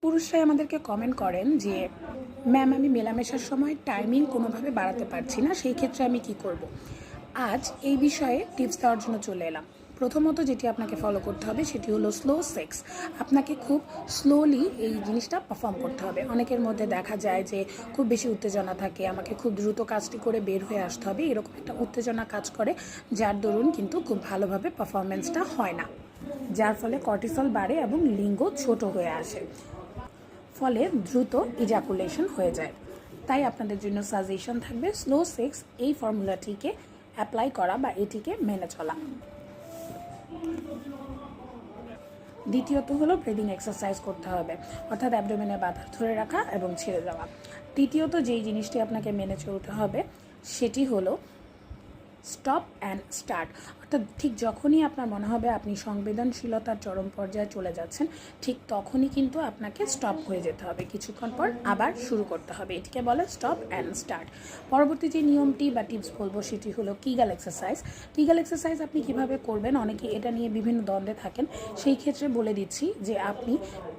পুরুষরাই আমাদেরকে কমেন্ট করেন যে ম্যাম আমি মেলামেশার সময় টাইমিং কোনোভাবে বাড়াতে পারছি না, সেই ক্ষেত্রে আমি কি করব। আজ এই বিষয়ে টিপস দেওয়ার জন্য চলে এলাম। প্রথমত যেটি আপনাকে ফলো করতে হবে সেটি হলো স্লো সেক্স। আপনাকে খুব স্লোলি এই জিনিসটা পারফর্ম করতে হবে। অনেকের মধ্যে দেখা যায় যে খুব বেশি উত্তেজনা থাকে, আমাকে খুব দ্রুত কাজটি করে বের হয়ে আসতে হবে, এরকম একটা উত্তেজনা কাজ করে, যার দরুন কিন্তু খুব ভালোভাবে পারফরমেন্সটা হয় না, যার ফলে কর্টিসল বাড়ে এবং লিঙ্গ ছোট হয়ে আসে, ফলে দ্রুত ইজাকুলেশন হয়ে যায়। তাই আপনাদের জন্য সাজেশন থাকবে স্লো সেক্স এই ফর্মুলাটিকে অ্যাপ্লাই করা বা এটিকে মেনে চলা। দ্বিতীয়ত হলো ব্রিদিং এক্সারসাইজ করতে হবে, অর্থাৎ অ্যাবডোমেনে বাতাস ধরে রাখা এবং ছেড়ে দেওয়া। তৃতীয়ত যেই জিনিসটি আপনাকে মেনে চলতে হবে সেটি হলো স্টপ অ্যান্ড স্টার্ট, অর্থাৎ ঠিক যখনই আপনার মনে হবে আপনি সংবেদনশীলতার চরম পর্যায়ে চলে যাচ্ছেন, ঠিক তখনই কিন্তু আপনাকে স্টপ হয়ে যেতে হবে, কিছুক্ষণ পর আবার শুরু করতে হবে। এটিকে বলে স্টপ অ্যান্ড স্টার্ট। পরবর্তী যে নিয়মটি বা টিপস বলবো সেটি হলো কিগাল এক্সারসাইজ। কিগাল এক্সারসাইজ আপনি কিভাবে করবেন, অনেকে এটা নিয়ে বিভিন্ন দ্বন্দ্বে থাকেন, সেই ক্ষেত্রে বলে দিচ্ছি যে আপনি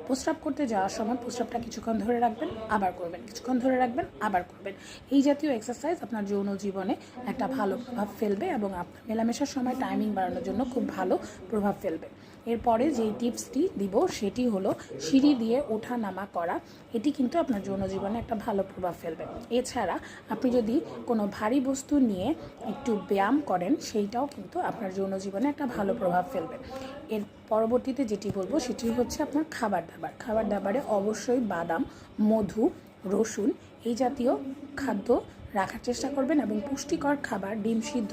প্রস্রাব করতে যাওয়ার সময় প্রস্রাবটা কিছুক্ষণ ধরে রাখবেন, আবার করবেন, কিছুক্ষণ ধরে রাখবেন, আবার করবেন। এই জাতীয় এক্সারসাইজ আপনার যৌন জীবনে একটা ভালো প্রভাব ফেলবে এবং আপনার মেলামেশার সময় টাইমিং বাড়ানোর জন্য খুব ভালো প্রভাব ফেলবে। এরপরে যেই টিপসটি দিব সেটি হলো সিঁড়ি দিয়ে ওঠা নামা করা। এটি কিন্তু আপনার যৌন জীবনে একটা ভালো প্রভাব ফেলবে। এছাড়া আপনি যদি কোনো ভারী বস্তু নিয়ে একটু ব্যায়াম করেন, সেইটাও কিন্তু আপনার যৌন জীবনে একটা ভালো প্রভাব ফেলবে। এর পরবর্তীতে যেটি বলবো সেটি হচ্ছে আপনার খাবার দাবারে অবশ্যই বাদাম, মধু, রসুন এই জাতীয় খাদ্য রাখার চেষ্টা করবেন এবং পুষ্টিকর খাবার, ডিম সিদ্ধ,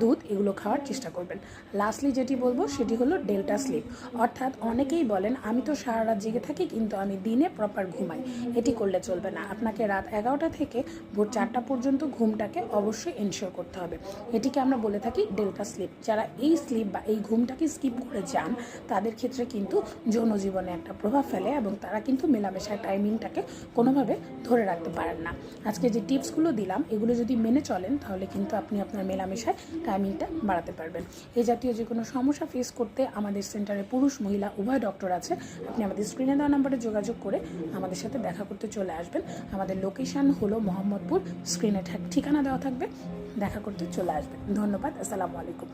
দুধ এগুলো খাওয়ার চেষ্টা করবেন। লাস্টলি যেটি বলবো সেটি হলো ডেল্টা স্লিপ, অর্থাৎ অনেকেই বলেন আমি তো সারা রাত জেগে থাকি কিন্তু আমি দিনে প্রপার ঘুমাই। এটি করলে চলবে না, আপনাকে রাত 11টা থেকে ভোর 4টা পর্যন্ত ঘুমটাকে অবশ্যই এনশিওর করতে হবে। এটিকে আমরা বলে থাকি ডেল্টা স্লিপ। যারা এই স্লিপ বা এই ঘুমটাকে স্কিপ করে যান তাদের ক্ষেত্রে কিন্তু যৌন জীবনে একটা প্রভাব ফেলে এবং তারা কিন্তু মেলামেশার টাইমিংটাকে কোনোভাবে ধরে রাখতে পারেন না। আজকে যে টিপসগুলো দিলাম এগুলো যদি মেনে চলেন তাহলে কিন্তু আপনি আপনার মেলামেশায় টাইমিংটা বাড়াতে পারবেন। এই জাতীয় যে কোনো সমস্যা ফেস করতে আমাদের সেন্টারে পুরুষ মহিলা উভয় ডক্টর আছে। আপনি আমাদের স্ক্রিনে দেওয়া নাম্বারে যোগাযোগ করে আমাদের সাথে দেখা করতে চলে আসবেন। আমাদের লোকেশান হলো মোহাম্মদপুর, স্ক্রিনে ঠিকানা দেওয়া থাকবে, দেখা করতে চলে আসবেন। ধন্যবাদ, আসসালামু আলাইকুম।